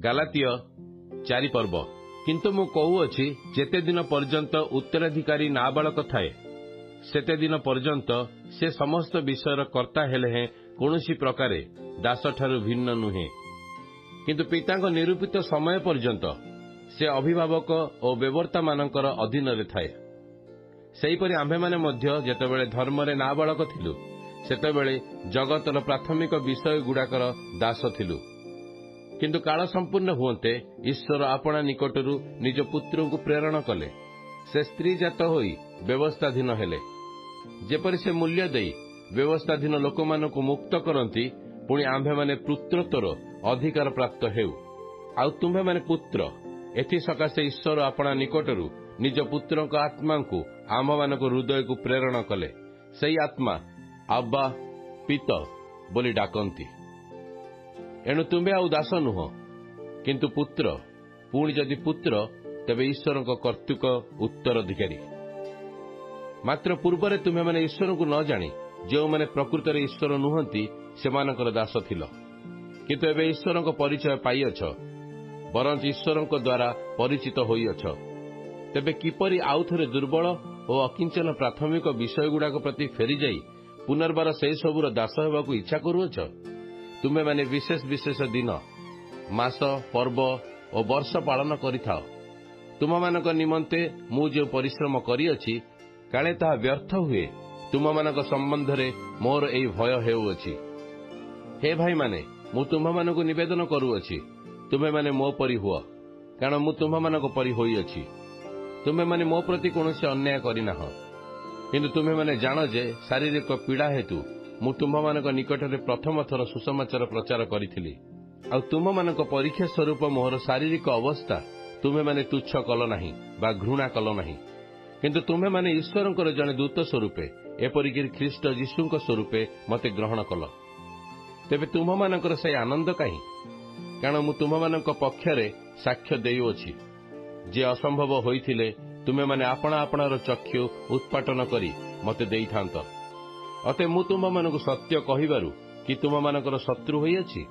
Galatia 4 ପର୍ବ। କିନ୍ତୁ ମୁଁ କହୁଅଛି, ଯେତେ ଦିନ ପର୍ଯ୍ୟନ୍ତ ଉତ୍ତରାଧିକାରୀ ନାବାଳକ ଥାଏ, ସେତେ ଦିନ ପର୍ଯ୍ୟନ୍ତ ସେ ସମସ୍ତ ବିଷୟର କର୍ତ୍ତା ହେଲେ ହେଁ କୌଣସି ପ୍ରକାରେ ଦାସଠାରୁ ଭିନ୍ନ ନୁହେଁ। କିନ୍ତୁ ପିତାଙ୍କ ନିରୂପିତ ସମୟ ପର୍ଯ୍ୟନ୍ତ ସେ ଅଭିଭାବକ ଓ ବ୍ୟବର୍ତ୍ତାମାନଙ୍କର ଅଧୀନରେ ଥାଏ। ସେହିପରି ଆମ୍ଭେମାନେ ମଧ୍ୟ ଯେତେବେଳେ ଧର୍ମରେ ନାବାଳକ ଥିଲୁ, ସେତେବେଳେ ଜଗତର ପ୍ରାଥମିକ ବିଷୟଗୁଡ଼ାକର ଦାସ ଥିଲୁ। କିନ୍ତୁ କାଳ ସମ୍ପୂର୍ଣ୍ଣ ହୁଅନ୍ତେ ଈଶ୍ୱର ଆପଣା ନିକଟରୁ ନିଜ ପୁତ୍ରଙ୍କୁ ପ୍ରେରଣ କଲେ। ସେ ସ୍ତ୍ରୀ ଜାତ ହୋଇ ବ୍ୟବସ୍ଥାଧୀନ ହେଲେ, ଯେପରି ସେ ମୂଲ୍ୟ ଦେଇ ବ୍ୟବସ୍ଥାଧୀନ ଲୋକମାନଙ୍କୁ ମୁକ୍ତ କରନ୍ତି, ପୁଣି ଆମ୍ଭେମାନେ ପୁତ୍ରତ୍ୱର ଅଧିକାର ପ୍ରାପ୍ତ ହେଉ। ଆଉ ତୁମ୍ଭେମାନେ ପୁତ୍ର, ଏଥିସକାଶେ ଈଶ୍ୱର ଆପଣା ନିକଟରୁ ନିଜ ପୁତ୍ରଙ୍କ ଆତ୍ମାଙ୍କୁ ଆମ୍ଭମାନଙ୍କ ହୃଦୟକୁ ପ୍ରେରଣ କଲେ। ସେହି ଆତ୍ମା ଆବ୍ବା ପିତ ବୋଲି ଡାକନ୍ତି। ଏଣୁ ତୁମ୍ଭେ ଆଉ ଦାସ ନୁହଁ, କିନ୍ତୁ ପୁତ୍ର। ପୁଣି ଯଦି ପୁତ୍ର, ତେବେ ଈଶ୍ୱରଙ୍କ କର୍ତ୍ତୃକ ଉତ୍ତରାଧିକାରୀ। ମାତ୍ର ପୂର୍ବରେ ତୁମେମାନେ ଈଶ୍ୱରଙ୍କୁ ନ ଜାଣି ଯେଉଁମାନେ ପ୍ରକୃତରେ ଈଶ୍ୱର ନୁହନ୍ତି ସେମାନଙ୍କର ଦାସ ଥିଲ। କିନ୍ତୁ ଏବେ ଈଶ୍ୱରଙ୍କ ପରିଚୟ ପାଇଅଛ, ବରଂ ଈଶ୍ୱରଙ୍କ ଦ୍ୱାରା ପରିଚିତ ହୋଇଅଛ। ତେବେ କିପରି ଆଉଥରେ ଦୁର୍ବଳ ଓ ଅକିଞ୍ଚନ ପ୍ରାଥମିକ ବିଷୟଗୁଡ଼ାକ ପ୍ରତି ଫେରିଯାଇ ପୁନର୍ବାର ସେହିସବୁର ଦାସ ହେବାକୁ ଇଚ୍ଛା କରୁଅଛ? ତୁମେମାନେ ବିଶେଷ ବିଶେଷ ଦିନ, ମାସ, ପର୍ବ ଓ ବର୍ଷ ପାଳନ କରିଥାଅ। ତୁମମାନଙ୍କ ନିମନ୍ତେ ମୁଁ ଯେଉଁ ପରିଶ୍ରମ କରିଅଛି, କାଳେ ତାହା ବ୍ୟର୍ଥ ହୁଏ, ତୁମମାନଙ୍କ ସମ୍ବନ୍ଧରେ ମୋର ଏହି ଭୟ ହେଉଅଛି। ହେ ଭାଇମାନେ, ମୁଁ ତୁମ୍ଭମାନଙ୍କୁ ନିବେଦନ କରୁଅଛି, ତୁମେମାନେ ମୋ ପରି ହୁଅ, କାରଣ ମୁଁ ତୁମ୍ଭମାନଙ୍କ ପରି ହୋଇଅଛି। ତୁମେମାନେ ମୋ ପ୍ରତି କୌଣସି ଅନ୍ୟାୟ କରିନାହଁ। କିନ୍ତୁ ତୁମେମାନେ ଜାଣ ଯେ ଶାରୀରିକ ପୀଡ଼ା ହେତୁ ମୁଁ ତୁମ୍ଭମାନଙ୍କ ନିକଟରେ ପ୍ରଥମ ଥର ସୁସମାଚାର ପ୍ରଚାର କରିଥିଲି। ଆଉ ତୁମମାନଙ୍କ ପରୀକ୍ଷା ସ୍ୱରୂପ ମୋହର ଶାରୀରିକ ଅବସ୍ଥା ତୁମେମାନେ ତୁଚ୍ଛ କଲ ନାହିଁ ବା ଘୃଣା କଲ ନାହିଁ। କିନ୍ତୁ ତୁମେମାନେ ଈଶ୍ୱରଙ୍କର ଜଣେ ଦୂତ ସ୍ୱରୂପେ, ଏପରିକି ଖ୍ରୀଷ୍ଟ ଯୀଶୁଙ୍କ ସ୍ୱରୂପେ ମୋତେ ଗ୍ରହଣ କଲ। ତେବେ ତୁମ୍ଭମାନଙ୍କର ସେହି ଆନନ୍ଦ କାହିଁ? କାରଣ ମୁଁ ତୁମ୍ଭମାନଙ୍କ ପକ୍ଷରେ ସାକ୍ଷ୍ୟ ଦେଉଅଛି ଯେ ଅସମ୍ଭବ ହୋଇଥିଲେ ତୁମେମାନେ ଆପଣା ଆପଣାର ଚକ୍ଷୁ ଉତ୍ପାଟନ କରି ମୋତେ ଦେଇଥାନ୍ତ। ଅତଏବ ମୁଁ ତୁମ୍ଭମାନଙ୍କୁ ସତ୍ୟ କହିବାରୁ କି ତୁମମାନଙ୍କର ଶତ୍ରୁ ହୋଇଅଛି?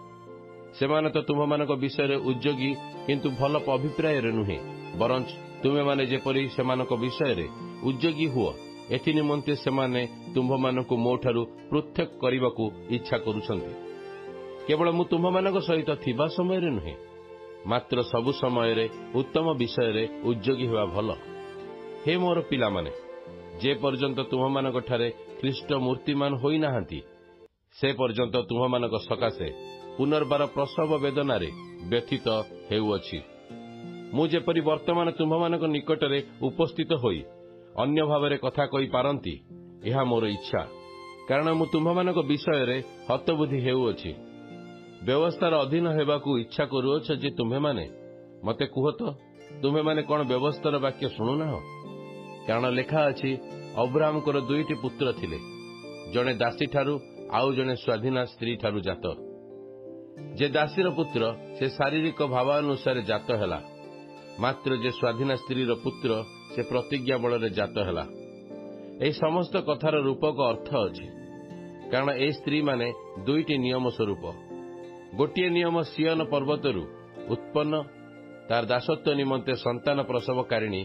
ସେମାନେ ତ ତୁମମାନଙ୍କ ବିଷୟରେ ଉଦ୍ଯୋଗୀ, କିନ୍ତୁ ଭଲ ଅଭିପ୍ରାୟରେ ନୁହେଁ, ବରଂ ତୁମେମାନେ ଯେପରି ସେମାନଙ୍କ ବିଷୟରେ ଉଦ୍ଯୋଗୀ ହୁଅ, ଏଥି ନିମନ୍ତେ ସେମାନେ ତୁମ୍ଭମାନଙ୍କୁ ମୋଠାରୁ ପୃଥକ୍ କରିବାକୁ ଇଚ୍ଛା କରୁଛନ୍ତି। କେବଳ ମୁଁ ତୁମ୍ଭମାନଙ୍କ ସହିତ ଥିବା ସମୟରେ ନୁହେଁ, ମାତ୍ର ସବୁ ସମୟରେ ଉତ୍ତମ ବିଷୟରେ ଉଦ୍ଯୋଗୀ ହେବା ଭଲ। ହେ ମୋର ପିଲାମାନେ, ଯେ ପର୍ଯ୍ୟନ୍ତ ତୁମ୍ଭମାନଙ୍କଠାରେ ଖ୍ରୀଷ୍ଟ ମୂର୍ତ୍ତିମାନ ହୋଇନାହାନ୍ତି, ସେ ପର୍ଯ୍ୟନ୍ତ ତୁମ୍ଭମାନଙ୍କ ସକାଶେ ପୁନର୍ବାର ପ୍ରସବ ବେଦନାରେ ବ୍ୟଥିତ ହେଉଅଛି। ମୁଁ ଯେପରି ବର୍ତ୍ତମାନ ତୁମ୍ଭମାନଙ୍କ ନିକଟରେ ଉପସ୍ଥିତ ହୋଇ ଅନ୍ୟ ଭାବରେ କଥା କହିପାରନ୍ତି, ଏହା ମୋର ଇଚ୍ଛା, କାରଣ ମୁଁ ତୁମ୍ଭମାନଙ୍କ ବିଷୟରେ ହତବୁଦ୍ଧି ହେଉଅଛି। ବ୍ୟବସ୍ଥାର ଅଧୀନ ହେବାକୁ ଇଚ୍ଛା କରୁଅଛ ଯେ ତୁମ୍ଭେମାନେ? ମୋତେ କୁହ ତ, ତୁମ୍ଭେମାନେ କ'ଣ ବ୍ୟବସ୍ଥାର ବାକ୍ୟ ଶୁଣୁନାହଁ? କାରଣ ଲେଖା ଅଛି, ଅବ୍ରାହମଙ୍କର 2ଟି ପୁତ୍ର ଥିଲେ, ଜଣେ ଦାସୀଠାରୁ ଆଉ ଜଣେ ସ୍ୱାଧୀନା ସ୍ତ୍ରୀଠାରୁ ଜାତ। ଯେ ଦାସୀର ପୁତ୍ର, ସେ ଶାରୀରିକ ଭାବାନୁସାରେ ଜାତ ହେଲା, ମାତ୍ର ଯେ ସ୍ୱାଧୀନା ସ୍ତ୍ରୀର ପୁତ୍ର, ସେ ପ୍ରତିଜ୍ଞା ବଳରେ ଜାତ ହେଲା। ଏହି ସମସ୍ତ କଥାର ରୂପକ ଅର୍ଥ ଅଛି, କାରଣ ଏହି ସ୍ତ୍ରୀମାନେ 2ଟି ନିୟମ ସ୍ୱରୂପ। ଗୋଟିଏ ନିୟମ ସିୟନ ପର୍ବତରୁ ଉତ୍ପନ୍ନ, ତାର ଦାସତ୍ୱ ନିମନ୍ତେ ସନ୍ତାନ ପ୍ରସବକାରିଣୀ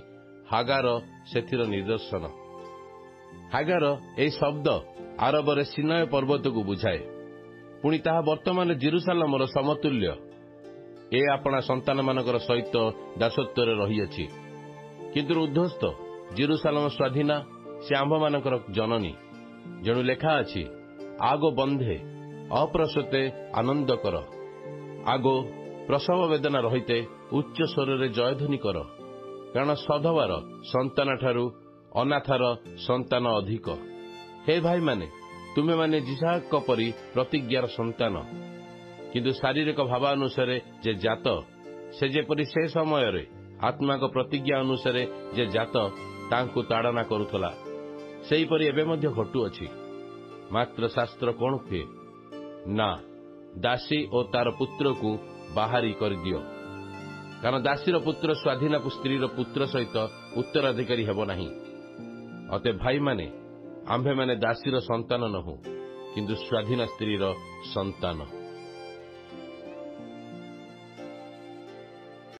ହାଗାର ସେଥିର ନିଦର୍ଶନ। ହାଗାର ଏହି ଶବ୍ଦ ଆରବରେ ସିନାୟ ପର୍ବତକୁ ବୁଝାଏ। ପୁଣି ତାହା ବର୍ତ୍ତମାନ ଜେରୁସାଲେମର ସମତୁଲ୍ୟ। ଏ ଆପଣା ସନ୍ତାନମାନଙ୍କର ସହିତ ଦାସତ୍ୱରେ ରହିଅଛି। କିନ୍ତୁ ଉଦ୍ଧ୍ୱସ୍ତ ଜେରୁସାଲେମ ସ୍ୱାଧୀନା, ସେ ଆମ୍ଭମାନଙ୍କର ଜନନୀ। ଯେଣୁ ଲେଖା ଅଛି, ଆଗୋ ବନ୍ଧେ ଅପ୍ରସୂତେ ଆନନ୍ଦ କର, ଆଗୋ ପ୍ରସବ ବେଦନା ରହିତେ ଉଚ୍ଚ ସ୍ୱରରେ ଜୟଧ୍ୱନି କର, କାରଣ ସଧବାର ସନ୍ତାନଠାରୁ ଅନାଥାର ସନ୍ତାନ ଅଧିକ। ହେ ଭାଇମାନେ, ତୁମେମାନେ ଯିସାକ ପରି ପ୍ରତିଜ୍ଞାର ସନ୍ତାନ। କିନ୍ତୁ ଶାରୀରିକ ଭାବାନୁସାରେ ଯେ ଜାତ, ସେ ଯେପରି ସେ ସମୟରେ ଆତ୍ମାଙ୍କ ପ୍ରତିଜ୍ଞା ଅନୁସାରେ ଯେ ଜାତ ତାଙ୍କୁ ତାଡ଼ନା କରୁଥିଲା, ସେହିପରି ଏବେ ମଧ୍ୟ ଘଟୁଅଛି। ମାତ୍ର ଶାସ୍ତ୍ର କ'ଣ କୁହେ? ନା, ଦାସୀ ଓ ତାର ପୁତ୍ରକୁ ବାହାରି କରିଦିଅ, କାରଣ ଦାସୀର ପୁତ୍ର ସ୍ୱାଧୀନା ସ୍ତ୍ରୀର ପୁତ୍ର ସହିତ ଉତ୍ତରାଧିକାରୀ ହେବ ନାହିଁ। ଅତଏବ ଭାଇମାନେ, ଆମ୍ଭେମାନେ ଦାସୀର ସନ୍ତାନ ନୋହୁଁ, କିନ୍ତୁ ସ୍ୱାଧୀନା ସ୍ତ୍ରୀର ସନ୍ତାନ।